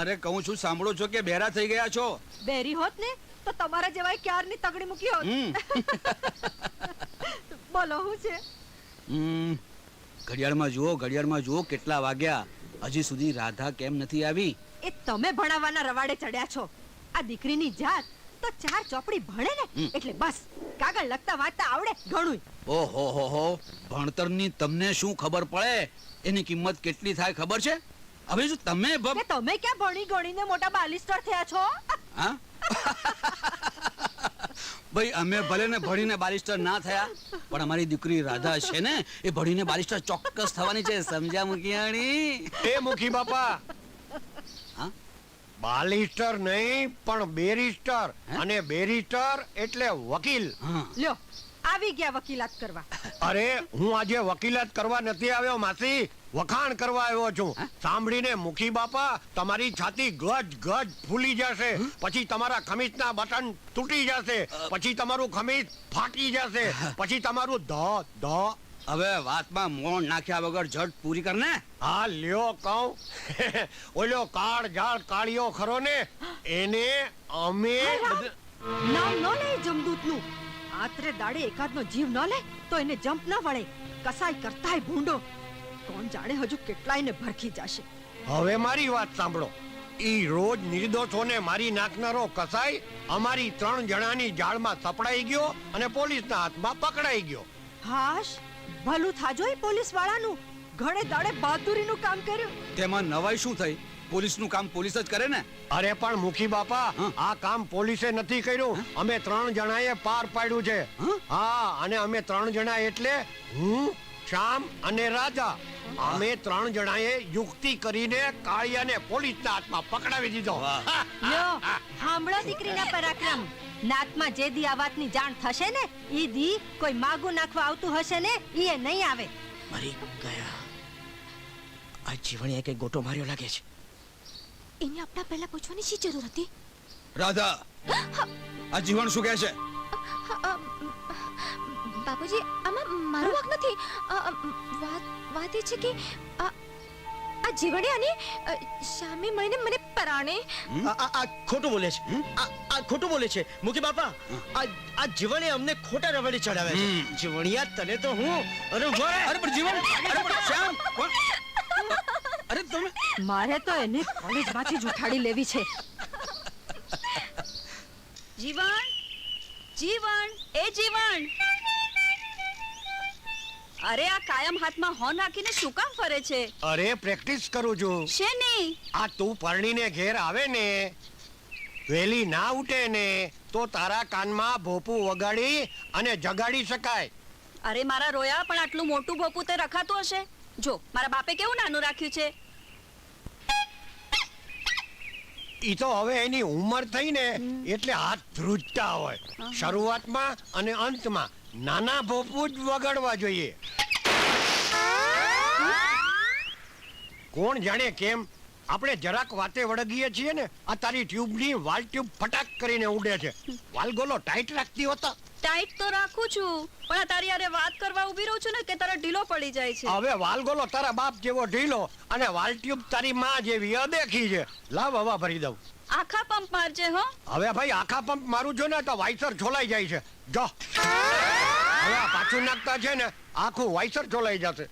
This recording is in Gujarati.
અરે કહું છું સાંભળો છો કે બેરા થઈ ગયા છો? બેરી હોત ને તો તમારા જેવાય ક્યારની તગડી મૂકી હોત. બોલો શું છે? ઘડિયાળમાં જુઓ કેટલા વાગ્યા. હજી સુધી રાધા કેમ નથી આવી? એ તમે ભણાવવાના રવાડે ચડ્યા છો. આ દીકરીની જાત તો 4 ચોપડી ભણે ને એટલે બસ કાગળ લખતા વાંચતા આવડે ઘણું. ઓહો હો હો, ભણતરની તમને શું ખબર પડે? એની કિંમત કેટલી થાય ખબર છે? હવે જો તમે કે તમે ક્યાં ભણી ગણીને મોટા બાલિસ્ટર થયા છો? હા ભાઈ, અમે ભલે ને ભણીને બાલિસ્ટર ના થયા, પણ અમારી દીકરી રાધા છે ને એ ભણીને બાલિસ્ટર ચોક્કસ થવાની છે. સમજ્યા મુખિયાણી? એ મુખી બાપા, હા, બાલિસ્ટર નહીં પણ બેરિસ્ટર, અને બેરિસ્ટર એટલે વકીલ. લ્યો આવી ગયા વકીલાત કરવા. અરે હું આજે વકીલાત કરવા નથી આવ્યો માસી, વખાણ કરવા આવ્યો છું. સાંભળીને મુખી બાપા તમારી છાતી ગજ ગજ ફૂલી જશે, પછી તમારા ખમીસના બટન તૂટી જશે, પછી તમારું ખમીસ ફાટી જશે, પછી તમારું ધ હવે વાતમાં મોણ નાખ્યા વગર ઝટ પૂરી કર ને. હા લ્યો કહું. ઓલો કાળ ઝાડ કાળિયો ખરો ને, એને અમે નામ ન લે જમદૂતનું. આત્રે દાડે એકાદનો જીવ ન લે તો એને જંપ ન વળે. કસાઈ કરતાય ભૂંડો. કોણ જાણે હજુ કેટલાયને ભરખી જશે. હવે મારી વાત સાંભળો. ઈ રોજ નિર્દોષોને મારી નાખનારો કસાઈ અમારી 3 જણાની જાળમાં સપડાઈ ગયો અને પોલીસના હાથમાં પકડાઈ ગયો. હાશ, ભલું થાજો એ પોલીસ વાળાનું. ઘણે દાડે બહાદુરીનું કામ કર્યું. તેમાં નવાઈ શું થઈ? પોલીસનું કામ પોલીસ જ કરે ને. અરે પણ મુખી બાપા, આ કામ પોલીસે નથી કર્યું, અમે 3 જણાએ પાર પાડ્યું છે. હા, અને અમે 3 જણા એટલે હું, શ્યામ અને રાજા. અમે 3 જણાએ યુક્તિ કરીને કાળિયાને પોલીસના હાથમાં પકડાવી દીધો. લ્યો સાંભળો દીકરીના પરાક્રમ. નાતમાં જે દી આ વાતની જાણ થશે ને, ઈ દી કોઈ માગું નાખવા આવતું હશે ને, ઈ નહીં આવે. મરી ગયા. આ જીવણીએ કઈ ગોટો માર્યો લાગે છે. એને આપણા પહેલા પૂછવાની શી જરૂર હતી? રાધા, આ જીવન શું કહે છે? બાપુજી, આમાં મારો વાંક નથી. વાત એ છે કે આ જીવણે અને શામે મળીને મને પરાણે. આ ખોટું બોલે છે. આ ખોટું બોલે છે મુખી બાપા. આ જીવણે અમને ખોટા રવાડે ચડાવ્યા છે. જીવણિયા તને તો હું અરે પણ જીવન, અરે પણ શ્યામ, અરે તમે મારે તો એને કોલેજમાંથી જ ઉઠાડી લેવી છે. જીવન, જીવન, એ જીવન. અરે આ કાયમ હાથમાં હોર્ન રાખીને શું કામ ફરે છે? અરે પ્રેક્ટિસ કરું છું. શેની? આ તું પરણીને ઘેર આવે ને, વેલી ના ઉઠે ને, તો તારા કાનમાં ભોપું વગાડી અને જગાડી શકાય. અરે મારા રોયા, પણ આટલું મોટું ભોપું તે રખાતું હશે? જો મારા બાપે કેવું નાનું રાખ્યું છે. ઈ તો હવે એની ઉંમર થઈ ને એટલે હાથ ધ્રુજતા હોય. શરૂઆતમાં અને અંતમાં નાના ભોપું જ વગાડવા જોઈએ. કોણ જાણે કેમ આપણે જરાક વાતે વળગીએ છીએ ને, આ તારી ટ્યુબની વાલ ટ્યુબ ફટાક કરીને ઉડે છે. વાલગોલો ટાઈટ રાખતી હોતા. ટાઈટ તો રાખું છું, પણ તારી યારે વાત કરવા ઊભી રહું છું ને કે તારા ઢીલો પડી જાય છે. હવે વાલગોલો તારા બાપ જેવો ઢીલો અને વાલ ટ્યુબ તારી માં જેવી અદેખી છે. લાવ હવા ભરી દઉં. આખા પંપ મારજે હો. હવે ભાઈ આખા પંપ મારું છો ને તો વાઇસર છોલાઈ જાય છે. જો હવે આ પાછું નાખતા છે ને આખું વાઇસર છોલાઈ જશે.